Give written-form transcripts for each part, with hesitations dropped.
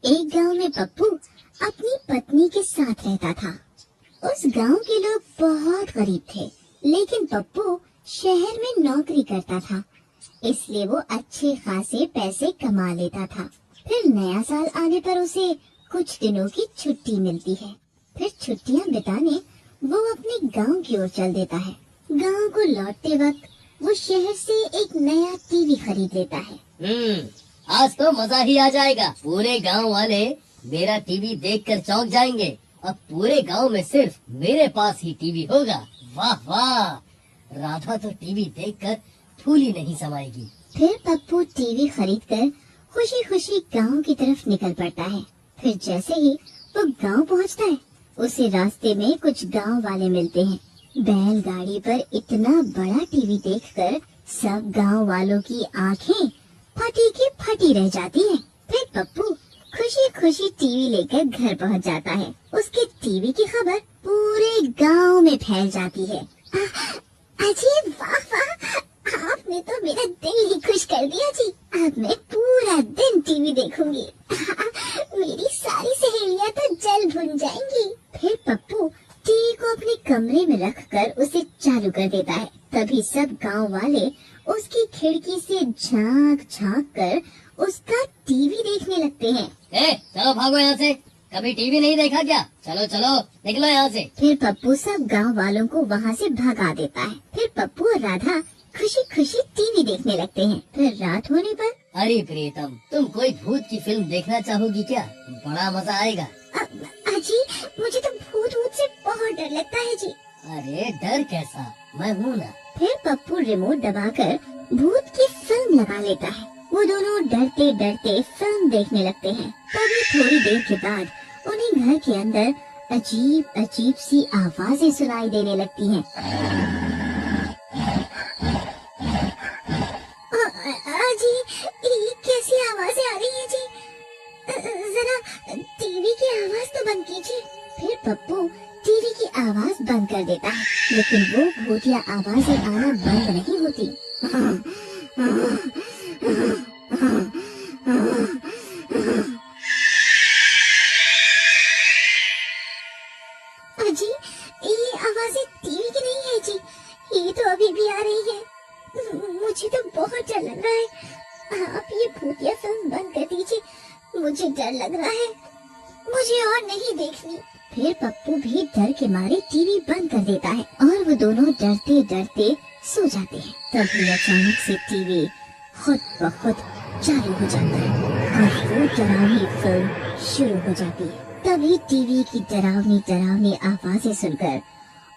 एक गांव में पप्पू अपनी पत्नी के साथ रहता था। उस गांव के लोग बहुत गरीब थे, लेकिन पप्पू शहर में नौकरी करता था, इसलिए वो अच्छे खासे पैसे कमा लेता था। फिर नया साल आने पर उसे कुछ दिनों की छुट्टी मिलती है। फिर छुट्टियां बिताने वो अपने गांव की ओर चल देता है। गांव को लौटते वक्त वो शहर से एक नया टीवी खरीद लेता है। आज तो मजा ही आ जाएगा। पूरे गांव वाले मेरा टीवी देखकर चौंक जाएंगे। अब पूरे गांव में सिर्फ मेरे पास ही टीवी होगा। वाह वाह, राधा तो टीवी देखकर फूली नहीं समाएगी। फिर पप्पू टीवी खरीदकर खुशी खुशी गांव की तरफ निकल पड़ता है। फिर जैसे ही वो गांव पहुंचता है, उसे रास्ते में कुछ गांव वाले मिलते हैं। बैलगाड़ी पर इतना बड़ा टीवी देखकर सब गांव वालों की आंखें फटी की फटी रह जाती हैं। फिर पप्पू खुशी खुशी टीवी लेकर घर पहुंच जाता है। उसके टीवी की खबर पूरे गांव में फैल जाती है। अजी वाह वाह, आपने तो मेरा दिल ही खुश कर दिया जी। अब मैं पूरा दिन टीवी देखूंगी। मेरी सारी सहेलियां तो जल भुन जाएंगी। फिर पप्पू टीवी को अपने कमरे में रखकर उसे चालू कर देता है। तभी सब गांव वाले उसकी खिड़की से झांक झांक कर उसका टीवी देखने लगते हैं। चलो भागो यहाँ से, कभी टीवी नहीं देखा क्या? चलो चलो निकलो यहाँ से। फिर पप्पू सब गांव वालों को वहाँ से भगा देता है। फिर पप्पू और राधा खुशी खुशी टीवी देखने लगते हैं। फिर रात होने पर, अरे प्रीतम, तुम कोई भूत की फिल्म देखना चाहोगी क्या? बड़ा मजा आएगा। अजी मुझे तो भूत से बहुत डर लगता है जी। अरे डर कैसा, मैं हूँ ना। फिर पप्पू रिमोट दबाकर भूत की फिल्म लगा लेता है। वो दोनों डरते डरते फिल्म देखने लगते हैं। तभी थोड़ी देर के बाद उन्हें घर के अंदर अजीब अजीब सी आवाजें सुनाई देने लगती हैं। अजी ये कैसी आवाजें आ रही है जी? जरा टीवी की आवाज तो बंद कीजिए। फिर पप्पू टीवी की आवाज बंद कर देता है, लेकिन वो भूतिया आवाजें आना बंद नहीं होती। अजी ये आवाजें टीवी की नहीं है जी, ये तो अभी भी आ रही है। मुझे तो बहुत डर लग रहा है। आप ये भूतिया फिल्म बंद कर दीजिए, मुझे डर लग रहा है, मुझे और नहीं देखनी। फिर पप्पू भी डर के मारे टीवी बंद कर देता है और वो दोनों डरते डरते सो जाते हैं। तभी अचानक से टीवी खुद ब खुद चालू हो जाता है और वो डरावनी फिल्म शुरू हो जाती है। तभी टीवी की डरावनी डरावनी आवाजें सुनकर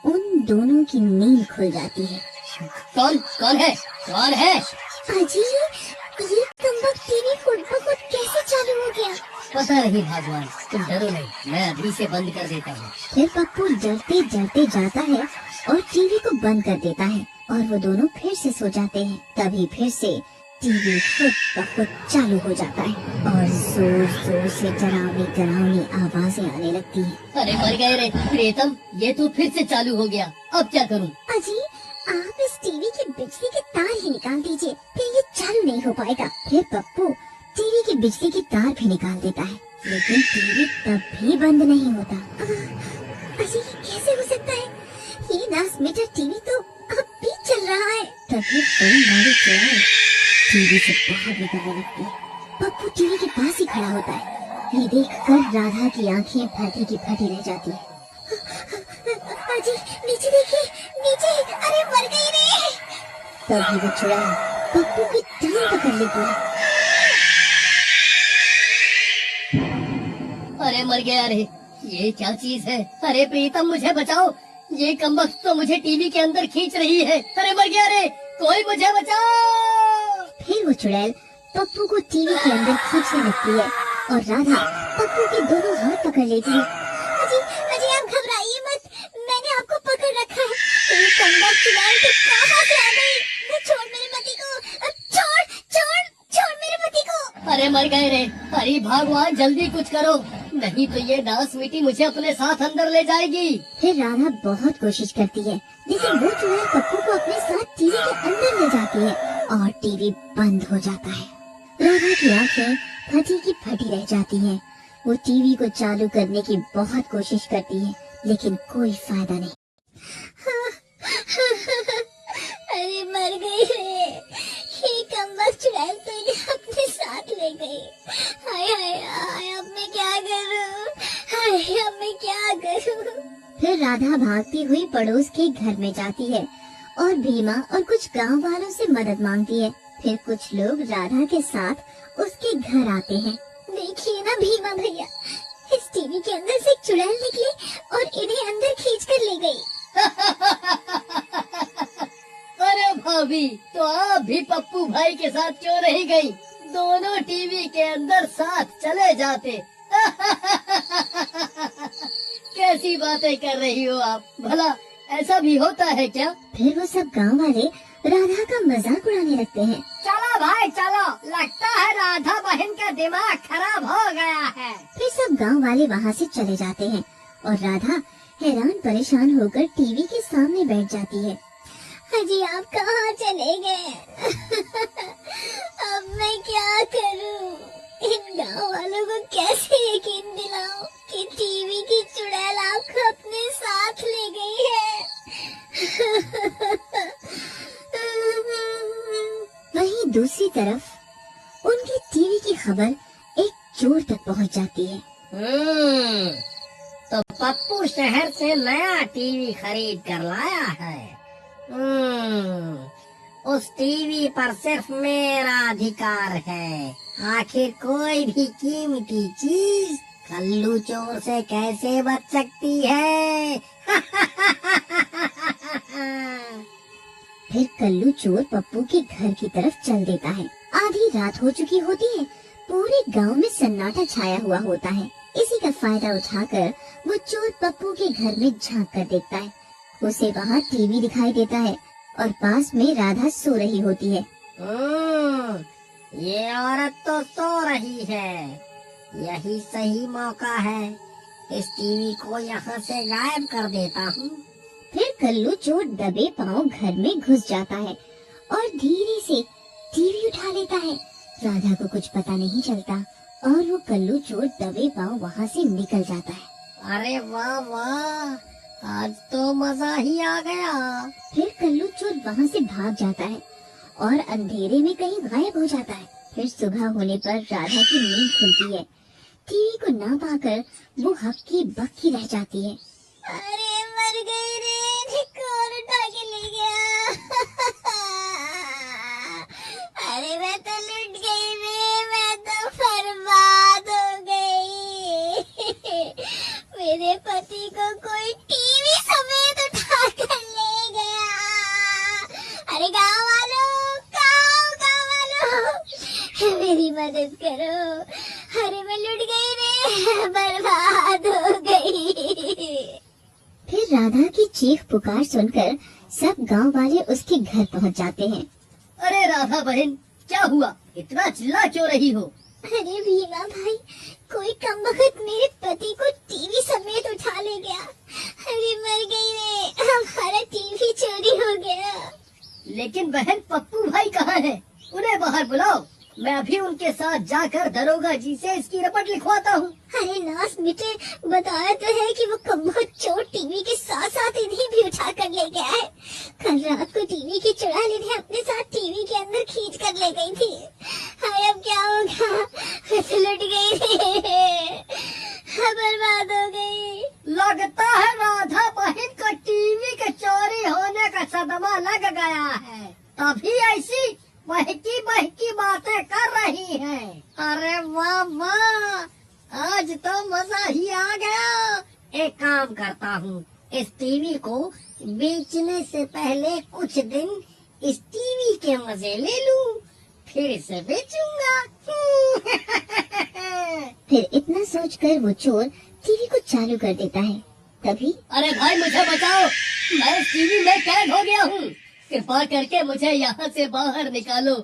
उन दोनों की नींद खुल जाती है। कौन कौन है? कौन है? अजी ये कमबख्त टीवी खुद ब खुद कैसे चालू हो गया? पता नहीं भगवान, तुम डरो नहीं, मैं अभी से बंद कर देता हूँ। फिर पप्पू डरते डरते जाता है और टीवी को बंद कर देता है और वो दोनों फिर से सो जाते हैं। तभी फिर से टीवी खुद ब खुद चालू हो जाता है और जोर जोर से डरावनी डरावनी आवाजें आने लगती हैं। अरे मर गए रे प्रीतम, ये तो फिर से चालू हो गया, अब क्या करूँ? अजी आप इस टीवी के बिजली के तार ही निकाल दीजिए, फिर ये चालू नहीं हो पाएगा। फिर पप्पू टीवी के बिजली के तार भी निकाल देता है, लेकिन टीवी तब भी बंद नहीं होता। अजी कैसे हो सकता है? ये नास मीटर टीवी तो अब भी चल रहा है। तभी फिल्म वाली चुड़ैल टीवी से बाहर निकलने लगती है। पप्पू टीवी के पास ही खड़ा होता है। ये देखकर राधा की आंखें फटी की फटी रह जाती है। अजी नीचे देखिए, नीचे, अरे मर गई रे। तभी वो चुड़ैल पप्पू की टांग पकड़ लेती है। अरे मर गया रे, ये क्या चीज है? अरे प्रीतम मुझे बचाओ, ये कमबख्त तो मुझे टीवी के अंदर खींच रही है। अरे मर गया रे, कोई मुझे बचाओ। फिर वो चुड़ैल पप्पू को टीवी के अंदर खींचने लगती है और राधा पप्पू के दोनों हाथ पकड़ लेती है। अजी अजी आप घबराइए मत, मैंने आपको पकड़ रखा है। ये कमबख्त चुड़ैल तो कहाँ से आ गई? छोड़ मेरे पति को, छोड़ छोड़ छोड़ मेरे पति को। अरे मर गए रे, अरे भगवान जल्दी कुछ करो, नहीं तो ये डांस मिट्टी मुझे अपने साथ अंदर ले जाएगी। फिर राधा बहुत कोशिश करती है, लेकिन वो चुड़ैल पप्पू को अपने साथ टीवी के अंदर ले जाती है और टीवी बंद हो जाता है। राधा की आंखें फटी की फटी रह जाती हैं। वो टीवी को चालू करने की बहुत कोशिश करती है, लेकिन कोई फायदा नहीं। अरे मर गई रे, ये कमबख्त चुड़ैल तो इन्हें अपने साथ ले गई। हाय हाय हाय, अब मैं क्या करूं? हाय अब मैं क्या करूं? फिर राधा भागती हुई पड़ोस के घर में जाती है और भीमा और कुछ गांव वालों से मदद मांगती है। फिर कुछ लोग राधा के साथ उसके घर आते हैं। देखिए ना भीमा भैया, इस टीवी के अंदर से एक चुड़ैल निकली और इन्हें अंदर खींच कर ले गई। अरे भाभी, तो आप भी पप्पू भाई के साथ क्यों नहीं गई? दोनों टीवी के अंदर साथ चले जाते। कैसी बातें कर रही हो आप? भला ऐसा भी होता है क्या? फिर वो सब गांव वाले राधा का मजाक उड़ाने लगते हैं। चलो भाई चलो, लगता है राधा बहन का दिमाग खराब हो गया है। फिर सब गांव वाले वहाँ से चले जाते हैं और राधा हैरान परेशान होकर टीवी के सामने बैठ जाती है। अजी आप कहाँ चले गए? अब मैं क्या करूं? इन गांव वालों को कैसे यकीन दिलाऊं कि टीवी की चुड़ैल आपको अपने साथ ले गई है? वहीं दूसरी तरफ उनकी टीवी की खबर एक चोर तक पहुंच जाती है। तो पप्पू शहर से नया टीवी खरीद कर लाया है। उस टीवी पर सिर्फ मेरा अधिकार है। आखिर कोई भी कीमती चीज कल्लू चोर से कैसे बच सकती है? फिर कल्लू चोर पप्पू के घर की तरफ चल देता है। आधी रात हो चुकी होती है। पूरे गांव में सन्नाटा छाया हुआ होता है। इसी का फायदा उठाकर वो चोर पप्पू के घर में झांक कर देखता है। उसे वहाँ टीवी दिखाई देता है और पास में राधा सो रही होती है। ये औरत तो सो रही है। यही सही मौका है। इस टीवी को यहाँ से गायब कर देता हूँ। फिर कल्लू चोर दबे पांव घर में घुस जाता है और धीरे से टीवी उठा लेता है। राधा को कुछ पता नहीं चलता और वो कल्लू चोर दबे पांव वहाँ से निकल जाता है। अरे वाह वाह, आज तो मजा ही आ गया। फिर कल्लू चोर वहाँ से भाग जाता है और अंधेरे में कहीं गायब हो जाता है। फिर सुबह होने पर राधा की नींद खुलती है। टीवी को ना पाकर वो हक्की बक्की रह जाती है। अरे मर गई रे, इन्हें कौन उठा के ले गया? अरे मैं तो लुट गई रे, मैं तो बर्बाद हो गई। मेरे पति को कोई टीवी समेत उठा कर ले गया। अरे गाँव वालों, गाँव वालों, मेरी मदद करो। अरे मैं लुट गई रे, बर्बाद हो गई। फिर राधा की चीख पुकार सुनकर सब गांव वाले उसके घर पहुंच जाते हैं। अरे राधा बहन, क्या हुआ? इतना चिल्ला क्यों रही हो? अरे भीमा भाई, कोई कमबख्त मेरे पति को टीवी समेत उठा ले गया। अरे मर गई रे, हमारा टीवी चोरी हो गया। लेकिन बहन, पप्पू भाई कहाँ है? उन्हें बाहर बुलाओ। मैं अभी उनके साथ जाकर दरोगा जी से इसकी रिपोर्ट लिखवाता हूँ। अरे नास बेटे, बताया तो है कि वो कमबख्त चोर टीवी के साथ साथ इन्हें भी उठा कर ले गया है। कल रात को टीवी की चुड़ैल इन्हें अपने साथ टीवी के अंदर खींच कर ले गई थी। हाय अब क्या होगा? मैं तो लुट गई रे, बर्बाद हो गई। लगता है राधा बहन को टीवी के चोरी होने का सदमा लग गया है, तभी ऐसी बहकी बहकी बातें कर रही है। अरे वाह वाह, आज तो मजा ही आ गया। एक काम करता हूँ, इस टीवी को बेचने से पहले कुछ दिन इस टीवी के मजे ले लूं, फिर इसे बेचूंगा। फिर इतना सोचकर वो चोर टीवी को चालू कर देता है। तभी अरे भाई मुझे बचाओ, मैं इस टीवी में कैद हो गया हूँ। कृपा करके मुझे यहाँ से बाहर निकालो,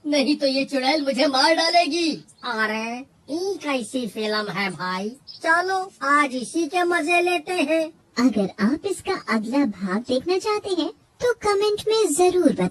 नहीं तो ये चुड़ैल मुझे मार डालेगी। अरे ये कैसी फिल्म है भाई? चलो आज इसी के मजे लेते हैं। अगर आप इसका अगला भाग देखना चाहते हैं तो कमेंट में जरूर बताएं।